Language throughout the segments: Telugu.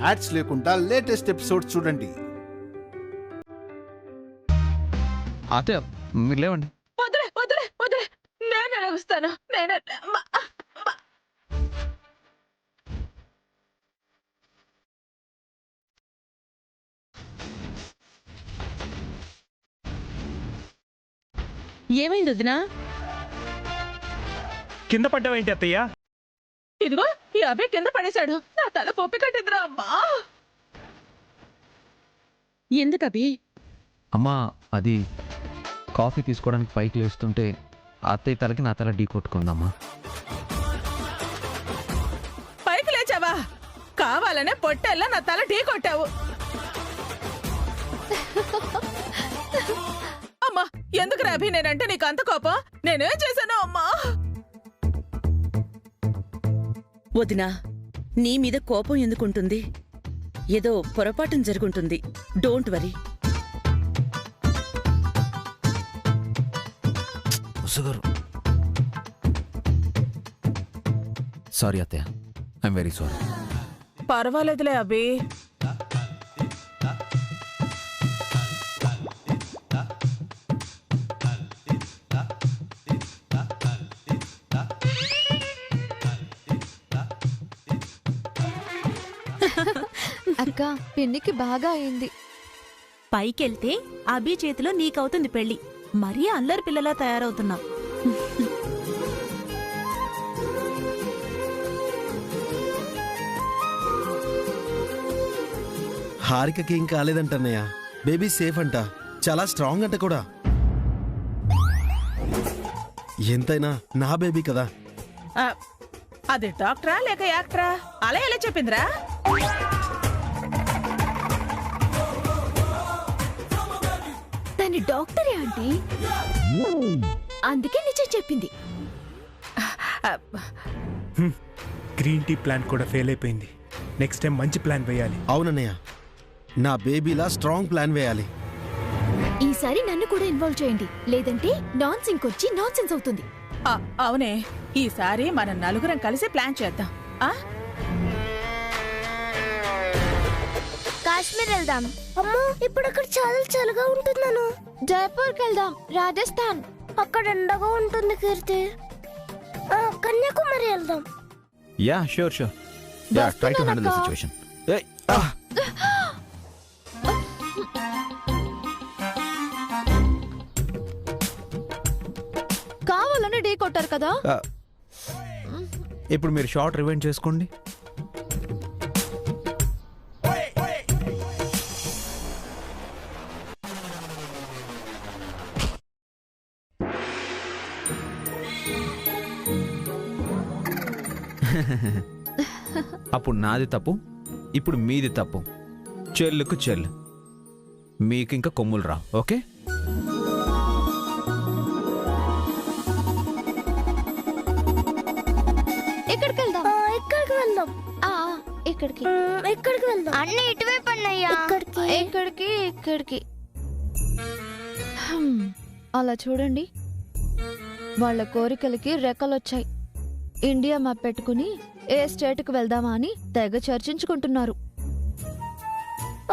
యాడ్స్ లేకుండా లేటెస్ట్ ఎపిసోడ్ చూడండి. అతే మీరు లేవండి. వదిలే వదిలే వదిలే, నేను వస్తాను. నేను ఏమైంది వదినా? కింద పడ్డావేంటి అత్తయ్య? ఇదిగో ఈ అబ్బాయి కింద పడేశాడు. నా తల పొప్పి కట్టిందిరా అమ్మా. ఎందుకు అభి? అమ్మా అది కాఫీ తీసుకోవడానికి పైకి లేస్తుంటే అత్తయ్య తలకి నా తల ఢీ కొట్టుకుందమ్మా. పైకి లేచావా? కావాలనే పొట్టెల్లా నా తల ఢీ కొట్టావు. అమ్మా ఎందుకు రాభి నేనంటే నీకు అంత కోపం? నేనేం చేశాను అమ్మా? వదినా, నీ మీద కోపం ఎందుకుంటుంది? ఏదో పొరపాటున జరుగుంటుంది. Don't worry. సారీ అత్తయ్య, ఐఎమ్ వెరీ సారీ. పర్వాలేదులే అభి. అక్క పిన్నికి బాగా అయింది. పైకెళ్తే అభి చేతిలో నీకవుతుంది పెళ్లి. మరీ అల్లరి పిల్లలా తయారవుతున్నావు. హారికకి ఏం కాలేదంటన్నయ్య. బేబీ సేఫ్ అంట, చాలా స్ట్రాంగ్ అంట కూడా. ఎంతైనా నా బేబీ కదా. అది డాక్టరా లేక యాక్టరా? అలా ఎలా చెప్పిందిరా? దాని డాక్టరే ఆంటీ, అందుకే నిజం చెప్పింది. గ్రీన్ టీ ప్లాన్ కూడా ఫెయిల్ అయిపోయింది. నెక్స్ట్ టైం మంచి ప్లాన్ వేయాలి. అవునన్నయ్య, నా బేబీలా స్ట్రాంగ్ ప్లాన్ వేయాలి. ఈసారి నన్ను కూడా ఇన్వాల్వ్ చేయండి, లేదంటే నాన్ సింక్ వచ్చి నాన్ సెన్స్ అవుతుంది. అవునే, ఈసారి మనం నలుగురం కలిసి ప్లాన్ చేద్దాం. కాశ్మీర్ వెళ్దాం. అమ్మో ఇప్పుడు అక్కడ చాలా చలిగా ఉంటున్నాను. జైపూర్కి వెళ్దాం, రాజస్థాన్. అక్కడ ఎండగా ఉంటుంది కీర్తి. కన్యాకుమారి వెళ్దాం. Yeah sure sure. Yeah try to handle the situation. కావాలని ఢీ కొట్టారు కదా. ఇప్పుడు మీరు షార్ట్ రివైండ్ చేసుకోండి. అప్పుడు నాది తప్పు, ఇప్పుడు మీది తప్పు. చెల్లుకు చెల్లు, మీకు ఇంకా కొమ్ములు రా. ఓకే, ఎక్కడికి వెళ్దాం? ఎక్కడికి వెళ్దాం? ఎక్కడికి ఎక్కడికి వెళ్దాం? అన్నీ ఇటువైపు అన్నయ్యా. ఎక్కడికి ఎక్కడికి? అలా చూడండి, వాళ్ళ కోరికలకి రెక్కలొచ్చాయి. ఇండియా మ్యాప్ పెట్టుకుని ఏ స్టేట్కి వెళ్దామా అని తెగ చర్చించుకుంటున్నారు.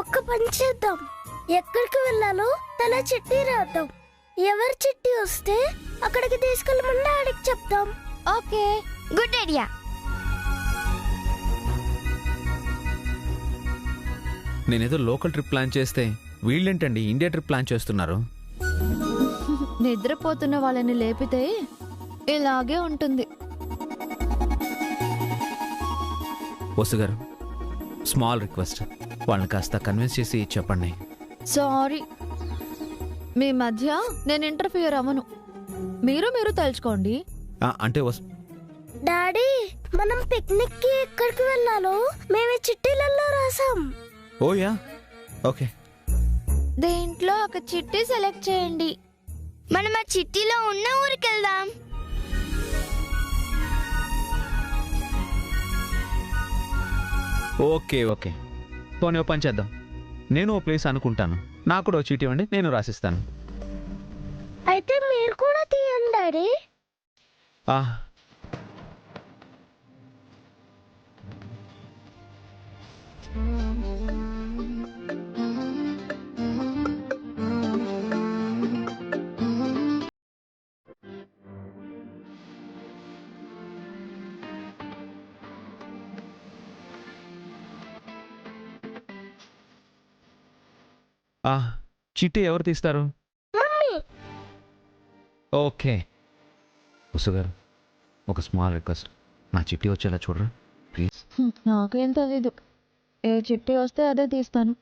ఒక్క పని చేద్దాం, ఎక్కడికి వెళ్ళాలో తల చిట్టి రాద్దాం. ఎవరి చిట్టి వస్తే అక్కడికి తీసుకెళ్ళమని డాడీకి చెప్తాం. Okay, good idea. నేనేదో లోకల్ ట్రిప్ ప్లాన్ చేస్తే వీళ్ళేంటండి ఇండియా ట్రిప్ ప్లాన్ చేస్తున్నారు? నిద్రపోతున్న వాళ్ళని లేపితే ఇలాగే ఉంటుంది. వసు గారు, స్మాల్ రిక్వెస్ట్, వాళ్ళని కాస్త కన్విన్స్ చేసి చెప్పండి. సారీ, మీ మధ్య నేను ఇంటర్ఫియర్ అవ్వను. మీరు తలుచుకోండి. అంటే డాడీ, మనం పిక్నిక్ కి ఎక్కడికి వెళ్ళాలో మేమే చిట్టీలలో రాసాం. ఓ యా, ఓకే. దీంట్లో ఒక చిట్టి సెలెక్ట్ చేయండి. మనం ఆ చిట్టీలో ఉన్న ఊరికి వెళ్దాం. ఓకే ఓకే, పోనీ ఓ పని చేద్దాం. నేను ఓ ప్లేస్ అనుకుంటాను, నాకు కూడా ఓ చీటీ ఇవ్వండి, నేను రాసిస్తాను. అయితే మీరు కూడా తీయండి డాడీ. చిట్టి ఎవరు తీస్తారు? ఓకే ఉసుగారు, ఒక స్మాల్ రిక్వెస్ట్, నా చిట్టి వచ్చేలా చూడరా ప్లీజ్. నాకేం తెలీదు, ఏ చిట్టి వస్తే అదే తీస్తాను.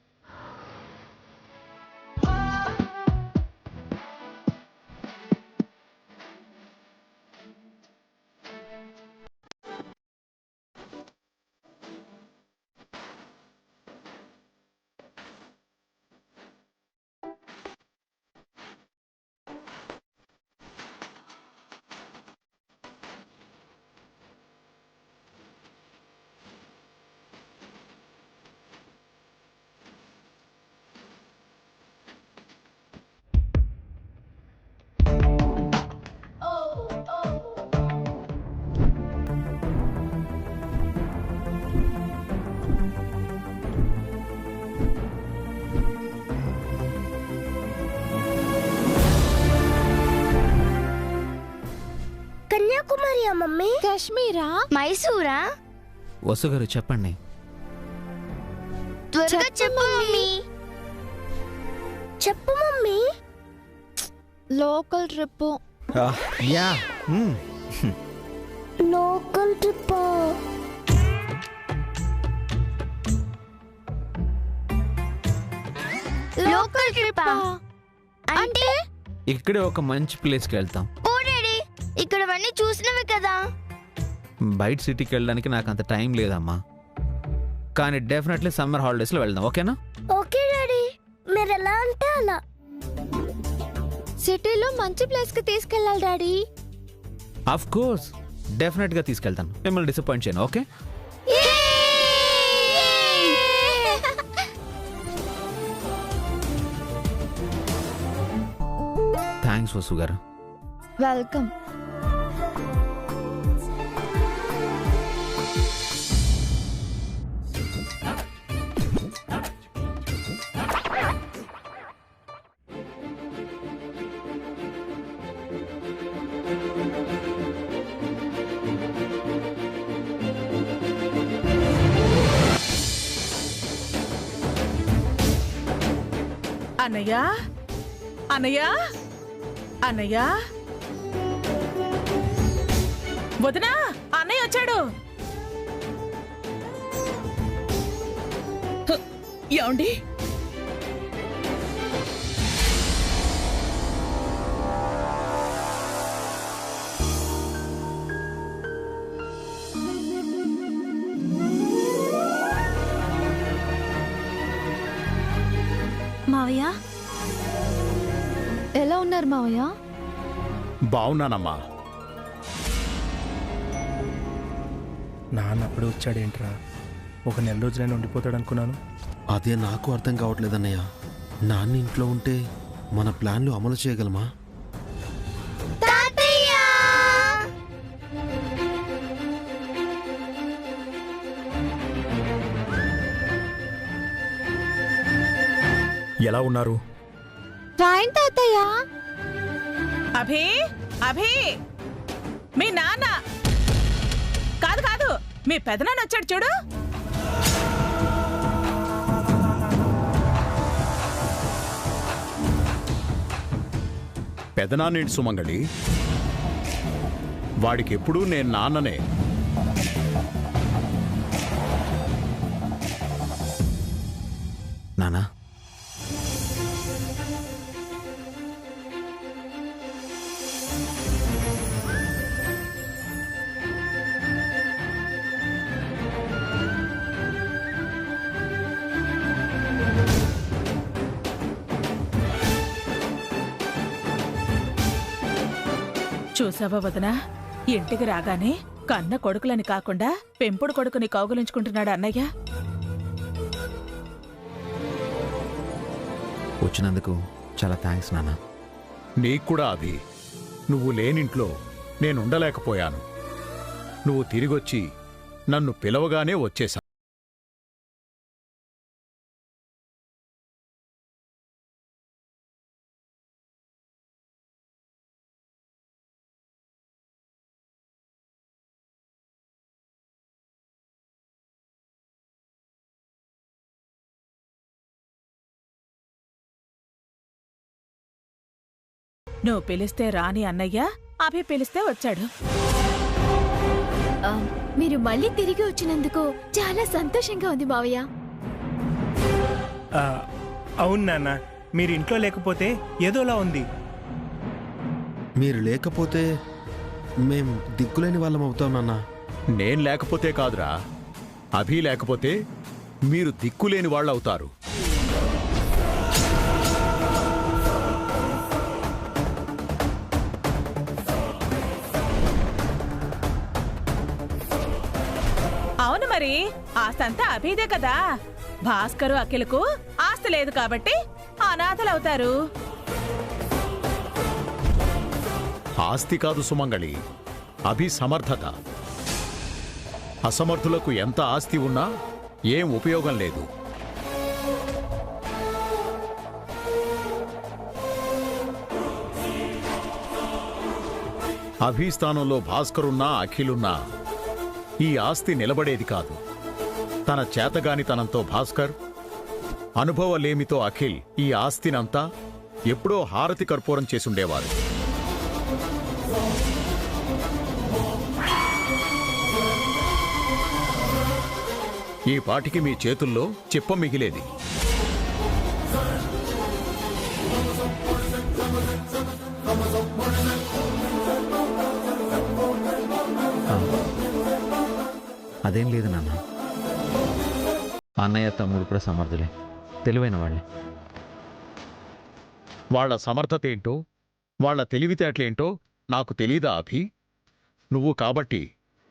కన్యాకుమారియా మమ్మీ? కాశ్మీరా? మైసూరా? వసుగారు చెప్పండి. త్వరగా చెప్పు మమ్మీ. చెప్పు mummy. Local trip. Yeah local trip. Local trip అంటే ఇక్కడే ఒక మంచి ప్లేస్కి వెళ్తాం. ఓ డాడీ, ఇక్కడవన్నీ చూసినవి కదా. బయట సిటీకి వెళ్ళడానికి నాకు అంత టైం లేదమ్మా, కానీ డెఫినెట్లీ సమ్మర్ హాలిడేస్లో వెళ్దాం, ఓకేనా? ఓకే డాడీ, మీరు ఎలా అంటే అలా. సిటీలో మంచి ప్లేస్ కి తీసుకెళ్ళాలి డాడీ. ఆఫ్ కోర్స్, డెఫినెట్గా తీసుకెళ్తాను, మిమ్మల్ని డిసప్పాయింట్ చేయను, ఓకే? థ్యాంక్స్ వసు గారు. వెల్కమ్. అన్నయ్య, అన్నయ్య, అన్నయ్య, వదినా, అన్నయ్య వచ్చాడు. ఏమండి? మావయ్య ఎలా ఉన్నారు మావయ్య? బావున్నానమ్మా. నాన్న అప్పుడు వచ్చాడేంట్రా, ఒక నెల రోజులైనా ఉండిపోతాడు అనుకున్నాను. అదే నాకు అర్థం కావట్లేదన్నయ్య. నాన్న ఇంట్లో ఉంటే మన ప్లాన్లు అమలు చేయగలమా? ఎలా ఉన్నారు? ఫైన్ తాతయ్య. అభి, అభి, మీ నాన్న కాదు కాదు, మీ పెదనాన్న వచ్చాడు చూడు. పెదనాన్నేంటి సుమంగళి, వాడికెప్పుడు నేను నాన్ననే. నానా, చూసావా వదనా, ఇంటికి రాగానే కన్న కొడుకులని కాకుండా పెంపుడు కొడుకుని కౌగులించుకుంటున్నాడు అన్నయ్య. వచ్చినందుకు చాలా థ్యాంక్స్ నాన్న. నీకు కూడా అది. నువ్వు లేనింట్లో నేనుండలేకపోయాను. నువ్వు తిరిగొచ్చి నన్ను పిలవగానే వచ్చేశా. నువ్వు పిలిస్తే రాని అన్నయ్య, అభి పిలిస్తే వచ్చాడు. ఆ, మీరు మళ్ళీ తిరిగి వచ్చినందుకు చాలా సంతోషంగా ఉంది మావయ్య. ఆ, అవును నాన్న, మీరు ఇంట్లో లేకపోతే ఏదోలా ఉంది. మీరు లేకపోతే మేం దిక్కులేని వాళ్ళం అవుతాం నాన్న. నేను లేకపోతే కాదురా, అభి లేకపోతే మీరు దిక్కులేని వాళ్ళవుతారు. అవును మరి, ఆస్తంతా అభిదే కదా. భాస్కరు అఖిలకు ఆస్తి లేదు కాబట్టి అనాథలవుతారు. ఆస్తి కాదు సుమంగళి, అభి సమర్థత. అసమర్థులకు ఎంత ఆస్తి ఉన్నా ఏం ఉపయోగం లేదు. అభి స్థానంలో భాస్కరున్నా అఖిలున్నా ఈ ఆస్తి నిలబడేది కాదు. తన చేతగానితనంతో భాస్కర్, అనుభవలేమితో అఖిల్ ఈ ఆస్తినంతా ఎప్పుడో హారతి కర్పూరం చేసుండేవారు. ఈ పాటికి మీ చేతుల్లో చిప్ప మిగిలేది. అదేం లేదు నాన్న. అన్నయ్య తమ్ముడు కూడా సమర్థులే, తెలివైన వాళ్ళే. వాళ్ల సమర్థత ఏంటో, వాళ్ల తెలివితేటలేంటో నాకు తెలీదా అభి? నువ్వు కాబట్టి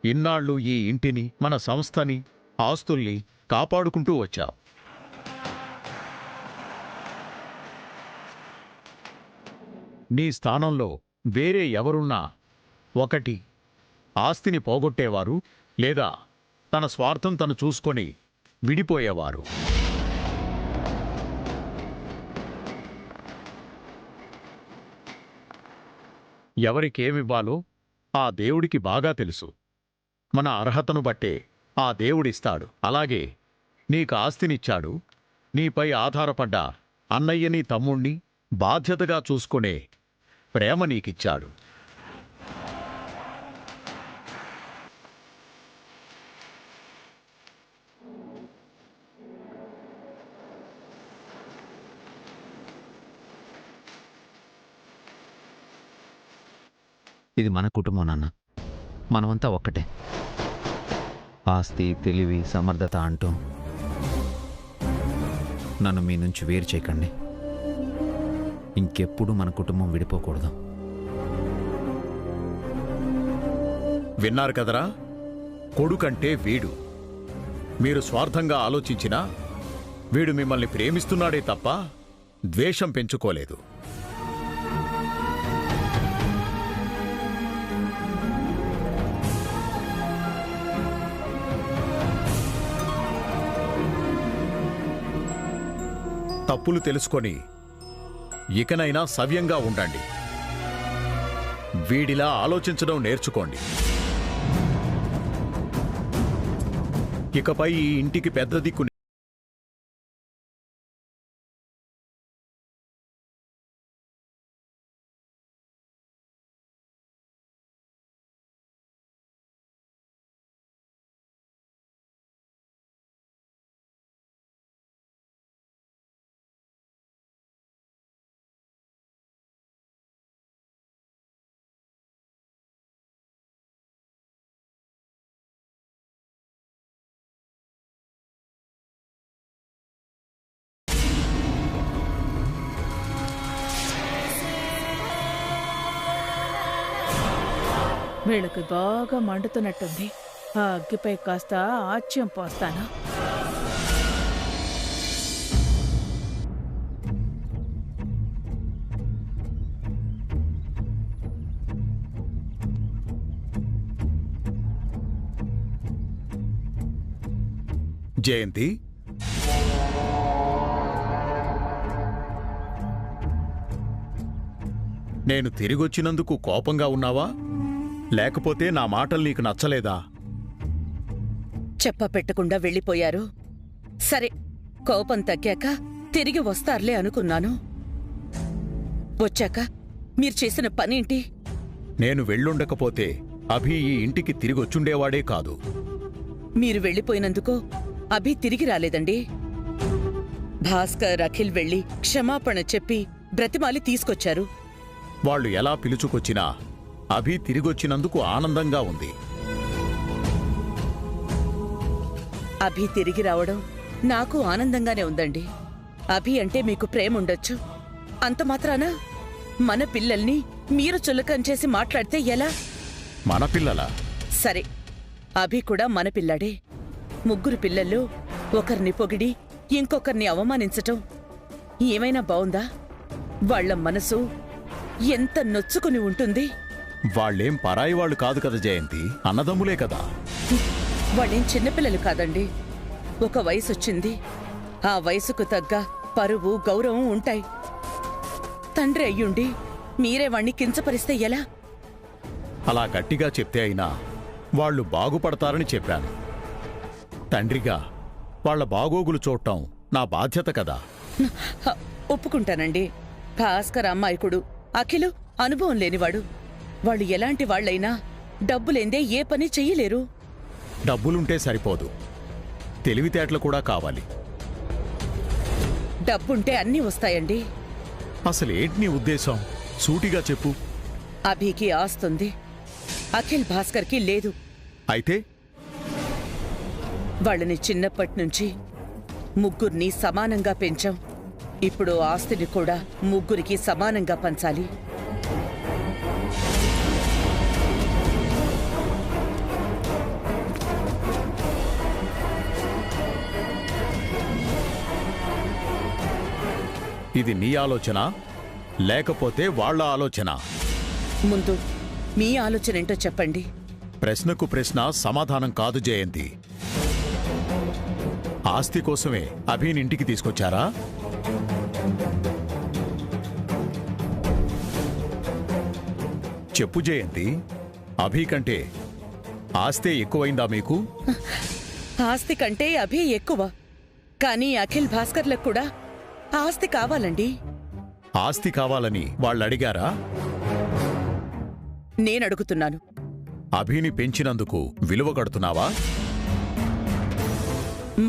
ఇన్నాళ్ళు ఈ ఇంటిని, మన సంస్థని, ఆస్తుల్ని కాపాడుకుంటూ వచ్చావు. నీ స్థానంలో వేరే ఎవరున్నా ఒకటి ఆస్తిని పోగొట్టేవారు, లేదా తన స్వార్థం తను చూసుకొని విడిపోయేవారు. ఎవరికేమివ్వాలో ఆ దేవుడికి బాగా తెలుసు. మన అర్హతను బట్టే ఆ దేవుడిస్తాడు. అలాగే నీకు ఆస్తినిచ్చాడు. నీపై ఆధారపడ్డ అన్నయ్యని, తమ్ముణ్ణి బాధ్యతగా చూసుకునే ప్రేమ నీకిచ్చాడు. ఇది మన కుటుంబం నాన్న, మనమంతా ఒక్కటే. ఆస్తి, తెలివి, సమర్థత అంటూ నన్ను మీ నుంచి వేరు చేయకండి. ఇంకెప్పుడు మన కుటుంబం విడిపోకూడదు. విన్నారు కదరా, కొడుకంటే వీడు. మీరు స్వార్థంగా ఆలోచించినా వీడు మిమ్మల్ని ప్రేమిస్తున్నాడే తప్ప ద్వేషం పెంచుకోలేదు. తప్పులు తెలుసుకొని ఇకనైనా సవ్యంగా ఉండండి. వీడిలా ఆలోచించడం నేర్చుకోండి. ఇకపై ఈ ఇంటికి పెద్ద దిక్కు వీళ్ళకి బాగా మండుతున్నట్టుంది. ఆ అగ్గిపై కాస్త ఆచ్యం పోస్తాను. జయంతి, నేను తిరిగొచ్చినందుకు కోపంగా ఉన్నావా? లేకపోతే నా మాటలు నీకు నచ్చలేదా? చెప్ప పెట్టకుండా వెళ్ళిపోయారు. సరే, కోపం తగ్గాక తిరిగి వస్తారులే అనుకున్నాను. వచ్చాక మీరు చేసిన పనేంటి? నేను వెళ్ళుండకపోతే అభి ఈ ఇంటికి తిరిగొచ్చుండేవాడే కాదు. మీరు వెళ్ళిపోయినందుకు అభి తిరిగి రాలేదండి. భాస్కర్, అఖిల్ వెళ్ళి క్షమాపణ చెప్పి బ్రతిమాలి తీసుకొచ్చారు. వాళ్ళు ఎలా పిలుచుకొచ్చినా అభి తిరిగొచ్చినందుకు ఆనందంగా ఉంది. అభి తిరిగి రావడం నాకు ఆనందంగానే ఉందండి. అభి అంటే మీకు ప్రేమ ఉండొచ్చు, అంత మాత్రాన మన పిల్లల్ని మీరు చులకం చేసి మాట్లాడితే ఎలా? మన పిల్లల సరే, అభి కూడా మన పిల్లాడే. ముగ్గురు పిల్లల్లో ఒకరిని పొగిడి ఇంకొకరిని అవమానించటం ఏమైనా బావుందా? వాళ్ల మనసు ఎంత నొచ్చుకుని ఉంటుంది. వాళ్ళేం పరాయి వాళ్ళు కాదు కదా జయంతి, అన్నదమ్ములే కదా. వాళ్ళేం చిన్నపిల్లలు కాదండి. ఒక వయసొచ్చింది, ఆ వయసుకు తగ్గ పరువు, గౌరవం ఉంటాయి. తండ్రి అయ్యుండి మీరే వాణ్ణి కించపరిస్తే ఎలా? అలా గట్టిగా చెప్తే అయినా వాళ్ళు బాగుపడతారని చెప్పాను. తండ్రిగా వాళ్ల బాగోగులు చూడటం నా బాధ్యత కదా. ఒప్పుకుంటానండి. భాస్కర్ అమ్మాయికుడు, అఖిలు అనుభవం లేనివాడు. వాళ్ళు ఎలాంటి వాళ్లైనా డబ్బులేందే ఏ పని చెయ్యలేరు. డబ్బులుంటే సరిపోదు, తెలివితేటలు కూడా కావాలి. డబ్బుంటే అన్నీ వస్తాయండి. అసలేంటి నీ ఉద్దేశం? సూటిగా చెప్పు. అభికి ఆస్తుంది, అఖిల్ భాస్కర్కి లేదు. అయితే వాళ్ళని చిన్నప్పటినుంచి ముగ్గురిని సమానంగా పెంచాం. ఇప్పుడు ఆస్తిని కూడా ముగ్గురికి సమానంగా పంచాలి. ఇది నీ ఆలోచన లేకపోతే వాళ్ళ ఆలోచన? ముందు మీ ఆలోచన ఏంటో చెప్పండి. ప్రశ్నకు ప్రశ్న సమాధానం కాదు జయంతి. ఆస్తి కోసమే అభిని ఇంటికి తీసుకొచ్చారా? చెప్పు జయంతి, అభి కంటే ఆస్తే ఎక్కువైందా మీకు? ఆస్తి కంటే అభి ఎక్కువ, కానీ అఖిల్ భాస్కర్లకు కూడా ఆస్తి కావాలండి. ఆస్తి కావాలని వాళ్ళు అడిగారా? నేనడుగుతున్నాను. అభిని పెంచినందుకు విలువ కడుతున్నావా?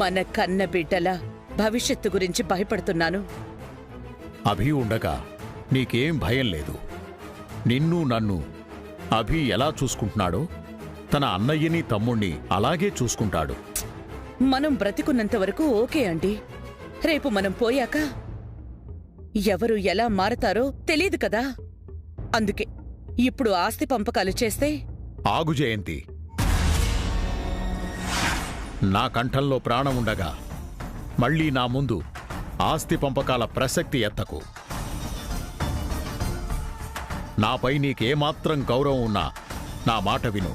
మన కన్న బిడ్డల భవిష్యత్తు గురించి భయపడుతున్నాను. అభి ఉండగా నీకేం భయం లేదు. నిన్ను నన్ను అభి ఎలా చూసుకుంటున్నాడో తన అన్నయ్యని తమ్ముణ్ణి అలాగే చూసుకుంటాడు. మనం బ్రతికున్నంత వరకు ఓకే అండి. రేపు మనం పోయాక ఎవరు ఎలా మారతారో తెలీదు కదా. అందుకే ఇప్పుడు ఆస్తి పంపకాలు చేస్తే. ఆగు జయంతి, నా కంఠంలో ప్రాణం ఉండగా మళ్ళీ నా ముందు ఆస్తి పంపకాల ప్రసక్తి ఎత్తకు. నాపై నీకేమాత్రం గౌరవం ఉన్నా నా మాట విను.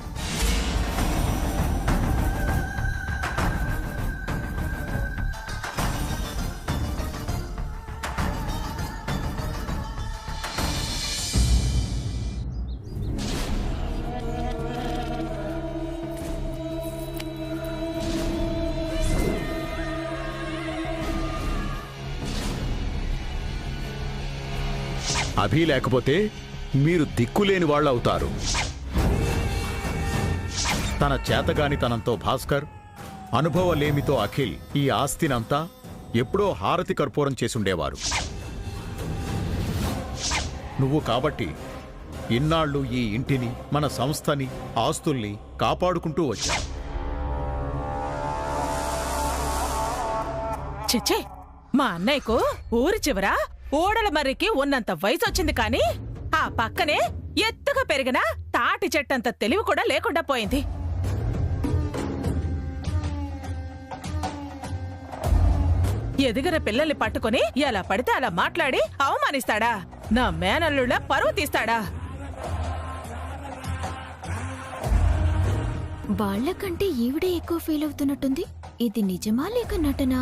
అభి లేకపోతే మీరు దిక్కులేని వాళ్ళవుతారు. తన చేతగానితనంతో భాస్కర్, అనుభవలేమితో అఖిల్ ఈ ఆస్తినంతా ఎప్పుడో హారతి కర్పూరం చేసుండేవారు. నువ్వు కాబట్టి ఇన్నాళ్ళు ఈ ఇంటిని, మన సంస్థని, ఆస్తుల్ని కాపాడుకుంటూ వచ్చావు. చిచ్చే, మా అన్నయ్యకు ఊరి చివర ఓడల మర్రికి ఉన్నంత వయసు వచ్చింది కానీ ఆ పక్కనే ఎత్తుగా పెరిగిన తాటి చెట్టంత తెలివి కూడా లేకుండా పోయింది. ఎదిగిన పిల్లల్ని పట్టుకుని ఎలా పడితే అలా మాట్లాడి అవమానిస్తాడా? నా మేనల్లుళ్ళ పరువు తీస్తాడా? వాళ్ళకంటే ఈవిడే ఎక్కువ ఫీల్ అవుతున్నట్టుంది. ఇది నిజమా లేక నటనా?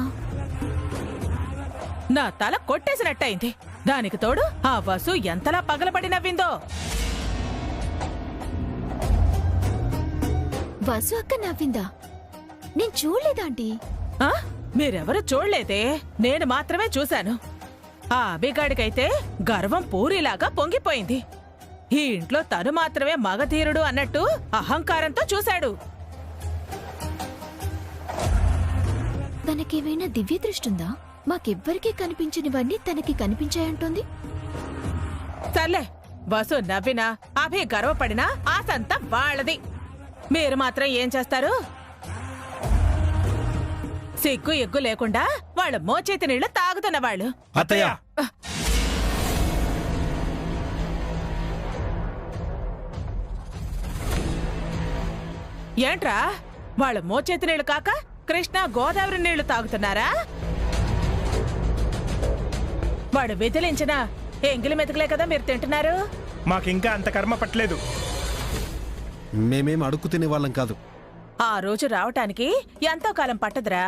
నా తల కొట్టేసినట్టయింది. దానికి తోడు ఆ వసు ఎంతలా పగలబడి నవ్విందో. వసు అక్క నవ్విందా? నేను చూడలేదాంటీ. మీరెవరు చూడలేదే, నేను మాత్రమే చూశాను. ఆ అభిగాడికైతే గర్వం పూరిలాగా పొంగిపోయింది. ఈ ఇంట్లో తను మాత్రమే మగధీరుడు అన్నట్టు అహంకారంతో చూశాడు. తనకేమైనా దివ్య దృష్టుందా? మాకెవ్వరికీ కనిపించనివన్నీ తనకి కనిపించాయంటోంది. సర్లే, వసు నవ్వినా అభి గర్వపడినా ఆసంతా వాళ్ళది. మీరు మాత్రం ఏం చేస్తారు? సిగ్గు ఎగ్గు లేకుండా వాళ్ళు మోచేతి నీళ్లు తాగుతున్న వాళ్ళు. అత్తయ్య, ఏంట్రా వాళ్ళు మోచేతి నీళ్లు కాక కృష్ణా గోదావరి నీళ్లు తాగుతున్నారా? వాడు విదిలించిన ఎంగిలి మెతుకులే కదా మీరు తింటున్నారు. మాకింకా అంత కర్మ పట్టలేదు. మేమేం అడుక్కు తినే వాళ్ళం కాదు. ఆ రోజు రావటానికి ఎంతో కాలం పట్టదురా.